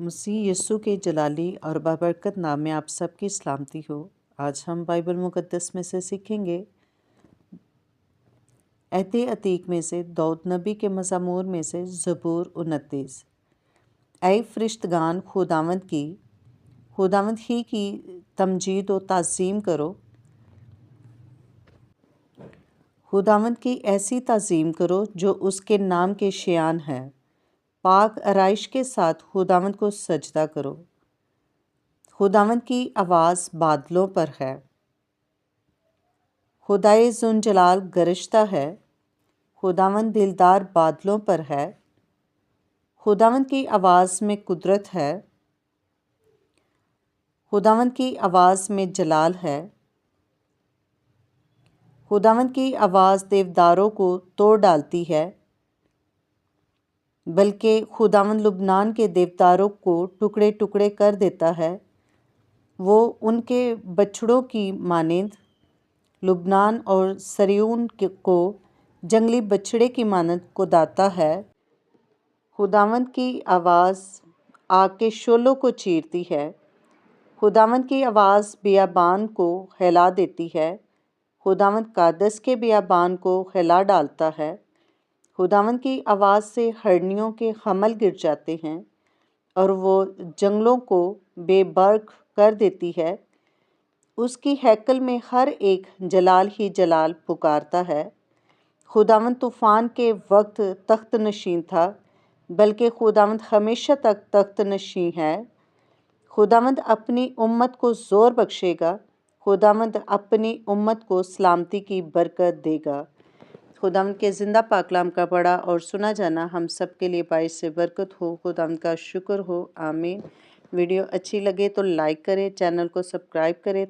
मसीह यस्सु के जलाली और बाबरकत नाम में आप सबकी सलामती हो। आज हम बाइबल मुक़द्दस में से सीखेंगे अहद अतीक में से दाऊद नबी के मज़मूर में से ज़बूर 29। ऐ फरिश्तगान खुदावंद ही की तमजीद व ताज़ीम करो। खुदावंद की ऐसी ताज़ीम करो जो उसके नाम के शियान है। पाक आराइश के साथ खुदावंद को सजदा करो। खुदावंद की आवाज़ बादलों पर है। खुदाए ज़ुलजलाल गरजता है। खुदावंद दिलदार बादलों पर है। खुदावंद की आवाज़ में कुदरत है। खुदावंद की आवाज़ में जलाल है। खुदावंद की आवाज़ देवदारों को तोड़ डालती है, बल्कि खुदावंद लुबनान के देवदारों को टुकड़े टुकड़े कर देता है। वो उनके बछड़ों की मानिंद लुबनान और सरियून को जंगली बछड़े की मानद कुदाता है। खुदावंद की आवाज़ आग के शोलों को चीरती है। खुदावंद की आवाज़ बियाबान को हिला देती है। खुदावंद कादस के बियाबान को हिला डालता है। खुदावंद की आवाज़ से हरनियों के हमल गिर जाते हैं और वो जंगलों को बेबर्क कर देती है। उसकी हैकल में हर एक जलाल ही जलाल पुकारता है। खुदावंद तूफ़ान के वक्त तख्त नशीन था, बल्कि खुदावंद हमेशा तक तख्त नशीन है। खुदावंद अपनी उम्मत को ज़ोर बख्शेगा। खुदावंद अपनी उम्मत को सलामती की बरकत देगा। खुदावंद के ज़िंदा पाकलाम का पढ़ा और सुना जाना हम सब के लिए बाइस से बरकत हो। खुदावंद का शुक्र हो। आमीन। वीडियो अच्छी लगे तो लाइक करें, चैनल को सब्सक्राइब करें।